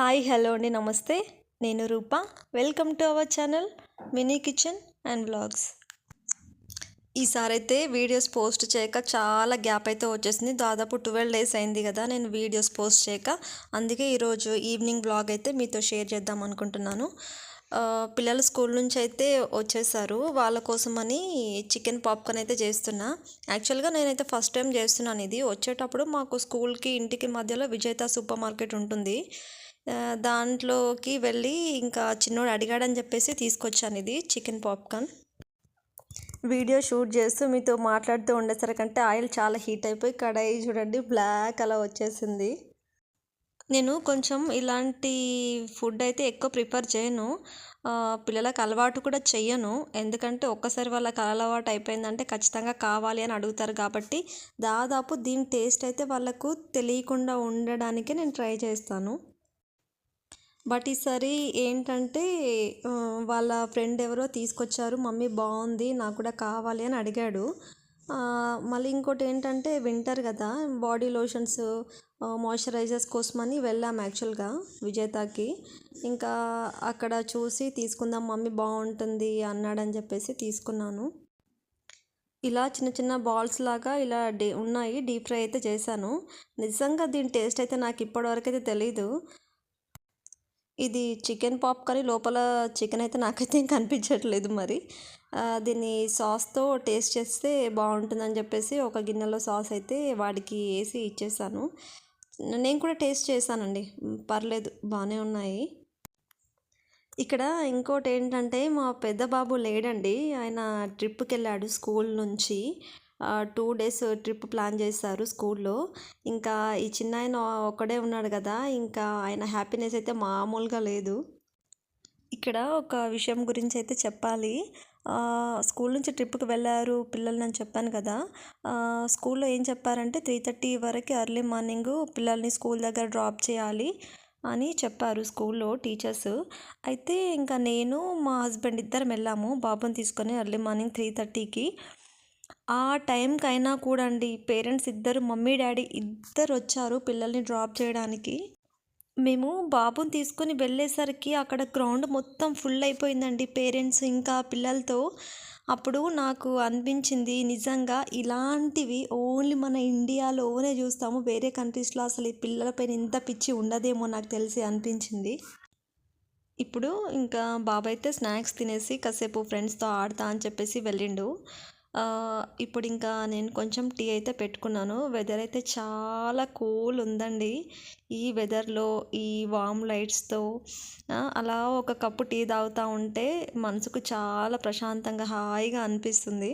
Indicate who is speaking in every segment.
Speaker 1: Hi hello అండి నమస్తే. నేను Rupa. Welcome to our channel mini kitchen and vlogs. ఈసారైతే వీడియోస్ పోస్ట్ చేయక చాలా గ్యాప్ అయితే వచ్చేసింది. దాదాపు 12 డేస్ అయింది కదా నేను వీడియోస్ పోస్ట్ చేయక. అందుకే ఈరోజు ఈవినింగ్ వ్లాగ్ అయితే మీతో షేర్ చేద్దాం అనుకుంటున్నాను. పిల్లలు స్కూల్ నుంచి అయితే వచ్చేసారు. వాళ్ళ కోసమని చికెన్ పాప్కార్న్ అయితే చేస్తున్నా. యాక్చువల్గా నేనైతే ఫస్ట్ టైం చేస్తున్నాను ఇది. వచ్చేటప్పుడు మాకు స్కూల్కి ఇంటికి మధ్యలో విజేత సూపర్ మార్కెట్ ఉంటుంది. దాంట్లోకి వెళ్ళి ఇంకా చిన్నోడు అడిగాడని చెప్పేసి తీసుకొచ్చాను ఇది చికెన్ పాప్కార్న్. వీడియో షూట్ చేస్తూ మీతో మాట్లాడుతూ ఉండేసరికంటే ఆయిల్ చాలా హీట్ అయిపోయి కడాయి చూడండి బ్లాక్ అలా వచ్చేసింది. నేను కొంచెం ఇలాంటి ఫుడ్ అయితే ఎక్కువ ప్రిఫర్ చేయను. పిల్లలకు అలవాటు కూడా చెయ్యను. ఎందుకంటే ఒక్కసారి వాళ్ళకి అలవాటు అయిపోయిందంటే ఖచ్చితంగా కావాలి అని అడుగుతారు కాబట్టి దాదాపు దీని టేస్ట్ అయితే వాళ్ళకు తెలియకుండా ఉండడానికే నేను ట్రై చేస్తాను. బట్ ఈసారి ఏంటంటే వాళ్ళ ఫ్రెండ్ ఎవరో తీసుకొచ్చారు. మమ్మీ బాగుంది నాకు కూడా కావాలి అని అడిగాడు. మళ్ళీ ఇంకోటి ఏంటంటే వింటర్ కదా బాడీ లోషన్స్ మాయిశ్చరైజర్స్ కోసమని వెళ్ళాము యాక్చువల్గా విజేతాకి. ఇంకా అక్కడ చూసి తీసుకుందాం మమ్మీ బాగుంటుంది అన్నాడని చెప్పేసి తీసుకున్నాను. ఇలా చిన్న చిన్న బాల్స్ లాగా ఇలా ఉన్నాయి. డీప్ ఫ్రై అయితే చేశాను. నిజంగా దీని టేస్ట్ అయితే నాకు ఇప్పటివరకు అయితే తెలీదు. ఇది చికెన్ పాప్కార్న్ లోపల చికెన్ అయితే నాకైతే ఏం కనిపించట్లేదు. మరి దీన్ని సాస్తో టేస్ట్ చేస్తే బాగుంటుందని చెప్పేసి ఒక గిన్నెలో సాస్ అయితే వాడికి వేసి ఇచ్చేసాను. నేను కూడా టేస్ట్ చేశానండి, పర్లేదు బాగానే ఉన్నాయి. ఇక్కడ ఇంకోటి ఏంటంటే మా పెద్ద బాబు లేడండి. ఆయన ట్రిప్కి వెళ్ళాడు స్కూల్ నుంచి. 2 డేస్ ట్రిప్ ప్లాన్ చేశారు స్కూల్లో. ఇంకా ఈ చిన్న ఆయన ఒక్కడే ఉన్నాడు కదా, ఇంకా ఆయన హ్యాపీనెస్ అయితే మామూలుగా లేదు. ఇక్కడ ఒక విషయం గురించి అయితే చెప్పాలి. స్కూల్ నుంచి ట్రిప్కి వెళ్ళారు పిల్లలు అని చెప్పాను కదా. స్కూల్లో ఏం చెప్పారంటే 3:30 వరకు ఎర్లీ మార్నింగ్ పిల్లల్ని స్కూల్ దగ్గర డ్రాప్ చేయాలి అని చెప్పారు స్కూల్లో టీచర్స్. అయితే ఇంకా నేను మా హస్బెండ్ ఇద్దరం వెళ్ళాము బాబుని తీసుకొని ఎర్లీ మార్నింగ్ 3:30కి. ఆ టైంకి అయినా కూడా అండి పేరెంట్స్ ఇద్దరు మమ్మీ డాడీ ఇద్దరు వచ్చారు పిల్లల్ని డ్రాప్ చేయడానికి. మేము బాబుని తీసుకొని వెళ్ళేసరికి అక్కడ గ్రౌండ్ మొత్తం ఫుల్ అయిపోయిందండి పేరెంట్స్ ఇంకా పిల్లలతో. అప్పుడు నాకు అనిపించింది నిజంగా ఇలాంటివి ఓన్లీ మన ఇండియాలోనే చూస్తాము. వేరే కంట్రీస్లో అసలు ఈ పిల్లలపైన ఇంత పిచ్చి ఉండదేమో నాకు తెలిసి అనిపించింది. ఇప్పుడు ఇంకా బాబు అయితే స్నాక్స్ తినేసి కాసేపు ఫ్రెండ్స్తో ఆడతా అని చెప్పేసి వెళ్ళిండు. ఇప్పుడు ఇంకా నేను కొంచెం టీ అయితే పెట్టుకున్నాను. వెదర్ అయితే చాలా కూల్ ఉందండి. ఈ వెదర్లో ఈ వామ్ లైట్స్తో అలా ఒక కప్పు టీ తాగుతూ ఉంటే మనసుకు చాలా ప్రశాంతంగా హాయిగా అనిపిస్తుంది.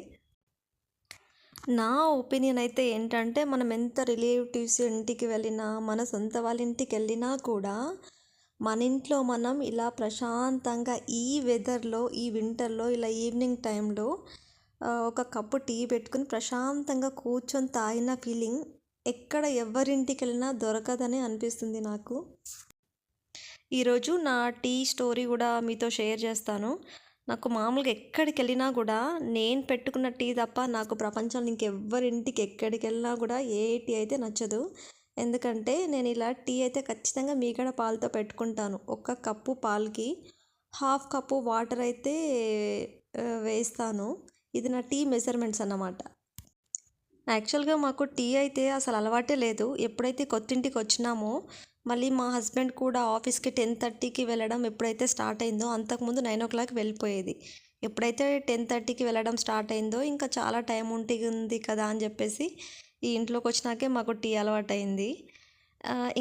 Speaker 1: నా ఒపీనియన్ అయితే ఏంటంటే మనం ఎంత రిలేటివ్స్ ఇంటికి వెళ్ళినా మన సొంత వాళ్ళ ఇంటికి వెళ్ళినా కూడా మన ఇంట్లో మనం ఇలా ప్రశాంతంగా ఈ వెదర్లో ఈ వింటర్లో ఇలా ఈవినింగ్ టైంలో ఒక కప్పు టీ పెట్టుకుని ప్రశాంతంగా కూర్చొని తాగిన ఫీలింగ్ ఎక్కడ ఎవరింటికి వెళ్ళినా దొరకదని అనిపిస్తుంది నాకు. ఈరోజు నా టీ స్టోరీ కూడా మీతో షేర్ చేస్తాను. నాకు మామూలుగా ఎక్కడికి వెళ్ళినా కూడా నేను పెట్టుకున్న టీ తప్ప నాకు ప్రపంచంలో ఇంకెవ్వరింటికి ఎక్కడికి వెళ్ళినా కూడా ఏ టీ అయితే నచ్చదు. ఎందుకంటే నేను ఇలా టీ అయితే ఖచ్చితంగా మీగడ పాలతో పెట్టుకుంటాను. ఒక కప్పు పాలకి 1/2 కప్పు వాటర్ అయితే వేస్తాను. ఇది నా టీ మెజర్మెంట్స్ అన్నమాట. యాక్చువల్గా మాకు టీ అయితే అసలు అలవాటే లేదు. ఎప్పుడైతే కొత్తింటికి వచ్చినామో మళ్ళీ మా హస్బెండ్ కూడా ఆఫీస్కి 10:30కి వెళ్ళడం ఎప్పుడైతే స్టార్ట్ అయిందో అంతకుముందు 9 వెళ్ళిపోయేది. ఎప్పుడైతే 10:30కి వెళ్ళడం స్టార్ట్ అయిందో ఇంకా చాలా టైం ఉంటుంది కదా అని చెప్పేసి ఈ ఇంట్లోకి వచ్చినాకే మాకు టీ అలవాటు అయింది.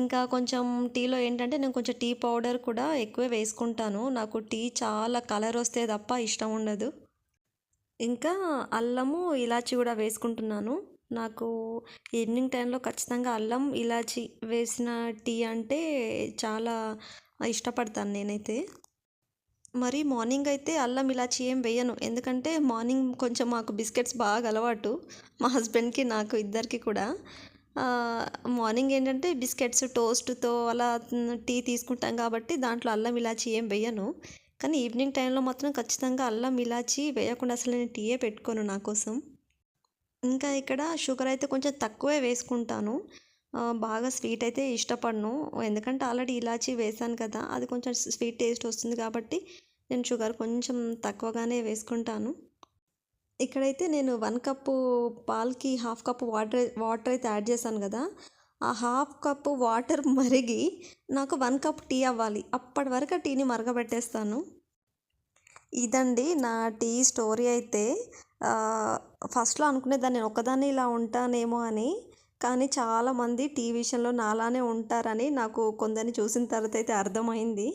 Speaker 1: ఇంకా కొంచెం టీలో ఏంటంటే నేను కొంచెం టీ పౌడర్ కూడా ఎక్కువే వేసుకుంటాను. నాకు టీ చాలా కలర్ వస్తే తప్ప ఇష్టం ఉండదు. ఇంకా అల్లము ఇలాచి కూడా వేసుకుంటున్నాను. నాకు ఈవినింగ్ టైంలో ఖచ్చితంగా అల్లం ఇలాచి వేసిన టీ అంటే చాలా ఇష్టపడతాను నేనైతే. మరి మార్నింగ్ అయితే అల్లం ఇలాచి ఏం వేయను. ఎందుకంటే మార్నింగ్ కొంచెం మాకు బిస్కెట్స్ బాగా అలవాటు మా హస్బెండ్కి నాకు ఇద్దరికి కూడా. మార్నింగ్ ఏంటంటే బిస్కెట్స్ టోస్ట్తో అలా టీ తీసుకుంటాం కాబట్టి దాంట్లో అల్లం ఇలాచి ఏం వేయను. కానీ ఈవినింగ్ టైంలో మాత్రం ఖచ్చితంగా అల్లం ఇలాచి వేయకుండా అసలు నేను టీయే పెట్టుకోను నా కోసం. ఇంకా ఇక్కడ షుగర్ అయితే కొంచెం తక్కువే వేసుకుంటాను. బాగా స్వీట్ అయితే ఇష్టపడను. ఎందుకంటే ఆల్రెడీ ఇలాచీ వేశాను కదా! అది కొంచెం స్వీట్ టేస్ట్ వస్తుంది కాబట్టి నేను షుగర్ కొంచెం తక్కువగానే వేసుకుంటాను. ఇక్కడైతే నేను 1 కప్పు పాలకి హాఫ్ కప్పు వాటర్ అయితే యాడ్ చేశాను కదా! ఆ హాఫ్ కప్పు వాటర్ మరిగి నాకు 1 కప్ టీ అవ్వాలి. అప్పటి వరకు ఆ టీని మరగబెట్టేస్తాను. ఇదండి నా టీ స్టోరీ అయితే. ఫస్ట్‌లో అనుకునేదాన్ని నేను ఒక్కదాన్నే ఇలా ఉంటానేమో అని. కానీ చాలామంది టీ విషయంలో నాలానే ఉంటారని నాకు కొందరిని చూసిన తర్వాత అయితే అర్థమైంది.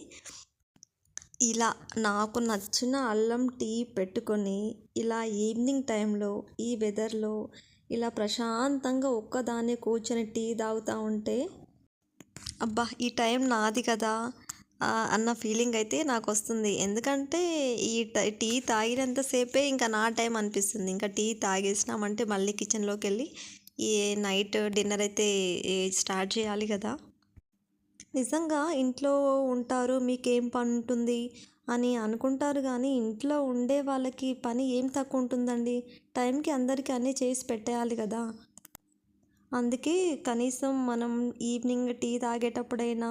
Speaker 1: ఇలా నాకు నచ్చిన అల్లం టీ పెట్టుకొని, ఇలా ఈవినింగ్ టైంలో ఈ వెదర్‌లో ఇలా ప్రశాంతంగా ఒక్కదాన్నే కూర్చొని టీ తాగుతా ఉంటే, అబ్బా! ఈ టైం నాది కదా! అన్న ఫీలింగ్ అయితే నాకొస్తుంది. ఎందుకంటే టీ తాగినంత సేపే ఇంకా నా టైం అనిపిస్తుంది. ఇంకా టీ తాగేసినామంటే మళ్ళీ కిచెన్‌లోకెళ్ళి ఈ నైట్ డిన్నర్ అయితే స్టార్ట్ చేయాలి కదా! నిజంగా ఇంట్లో ఉంటారు, మీకేం పనుంటుంది అని అనుకుంటారు గానీ, ఇంట్లో ఉండే వాళ్ళకి పని ఏం తక్కువ ఉంటుందండి. టైంకి అందరికీ అన్నీ చేసి పెట్టేయాలి కదా! అందుకే కనీసం మనం ఈవినింగ్ టీ తాగేటప్పుడైనా,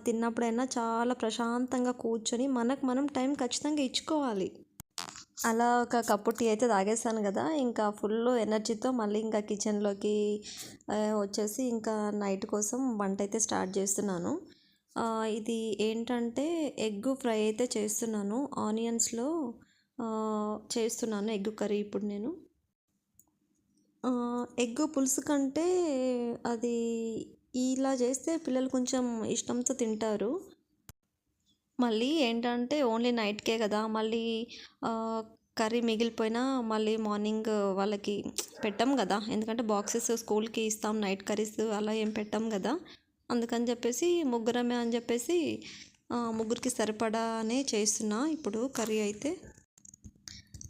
Speaker 1: తిన్నప్పుడైనా చాలా ప్రశాంతంగా కూర్చొని మనకు మనం టైం ఖచ్చితంగా ఇచ్చుకోవాలి. అలా ఒక కప్పు టీ అయితే తాగేసాను కదా! ఇంకా ఫుల్లు ఎనర్జీతో మళ్ళీ ఇంకా కిచెన్‌లోకి వచ్చేసి ఇంకా నైట్ కోసం వంట అయితే స్టార్ట్ చేస్తున్నాను. ఇది ఏంటంటే ఎగ్ ఫ్రై అయితే చేస్తున్నాను. ఆనియన్స్‌లో చేస్తున్నాను ఎగ్ కర్రీ ఇప్పుడు నేను. ఎగ్ పులుసు కంటే అది ఇలా చేస్తే పిల్లలు కొంచెం ఇష్టంతో తింటారు. మళ్ళీ ఏంటంటే ఓన్లీ నైట్‌కే కదా! మళ్ళీ కర్రీ మిగిలిపోయినా మళ్ళీ మార్నింగ్ వాళ్ళకి పెట్టం కదా! ఎందుకంటే బాక్సెస్ స్కూల్‌కి ఇస్తాం నైట్ కర్రీస్ అలా ఏం పెట్టం కదా! అందుకని చెప్పేసి ముగ్గురమే అని చెప్పేసి ముగ్గురికి సరిపడానే చేస్తున్నా ఇప్పుడు కర్రీ అయితే.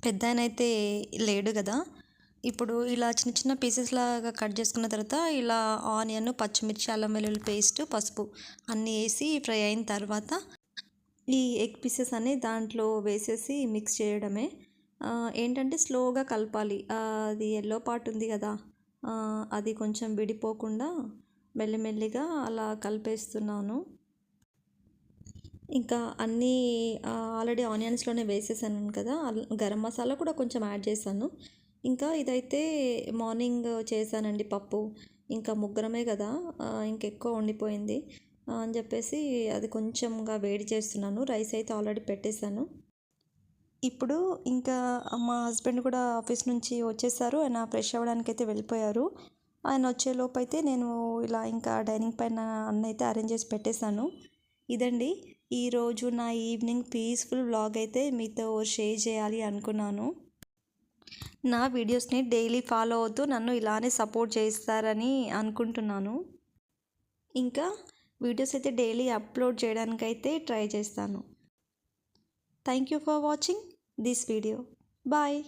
Speaker 1: పెద్దాయనైతే లేడు కదా! ఇప్పుడు ఇలా చిన్న చిన్న పీసెస్ లాగా కట్ చేసుకున్న తర్వాత ఇలా ఆనియన్, పచ్చిమిర్చి, అల్లం వెల్లుల్లి పేస్ట్, పసుపు అన్నీ వేసి ఫ్రై అయిన తర్వాత ఈ ఎగ్ పీసెస్ అన్నీ దాంట్లో వేసేసి మిక్స్ చేయడమే. ఏంటంటే స్లోగా కలపాలి. అది యెల్లో పార్ట్ ఉంది కదా! అది కొంచెం విడిపోకుండా మెల్లిమెల్లిగా అలా కలిపేస్తున్నాను. ఇంకా అన్నీ ఆల్రెడీ ఆనియన్స్‌లోనే వేసేసాను కదా! గరం మసాలా కూడా కొంచెం యాడ్ చేశాను. ఇంకా ఇదైతే మార్నింగ్ చేశానండి పప్పు. ఇంకా ముగ్గురమే కదా! ఇంకెక్కువ ఉండిపోయింది. అని చెప్పేసి అది కొంచెంగా వేడి చేస్తున్నాను. రైస్ అయితే ఆల్రెడీ పెట్టేశాను. ఇప్పుడు ఇంకా మా హస్బెండ్ కూడా ఆఫీస్ నుంచి వచ్చేసారు. ఆయన ఫ్రెష్ అవ్వడానికైతే వెళ్ళిపోయారు. ఆయన వచ్చేలోపు అయితే నేను ఇలా ఇంకా డైనింగ్ పైన అన్నైతే అరేంజ్ చేసి పెట్టేశాను. ఇదండి ఈరోజు నా ఈవినింగ్ పీస్ఫుల్ వ్లాగ్ అయితే మీతో షేర్ చేయాలి అనుకున్నాను. నా వీడియోస్ని డైలీ ఫాలో అవుతూ నన్ను ఇలానే సపోర్ట్ చేస్తారని అనుకుంటున్నాను. ఇంకా వీడియోస్ అయితే డైలీ అప్లోడ్ చేయడానికైతే ట్రై చేస్తాను. Thank you for watching this video. Bye.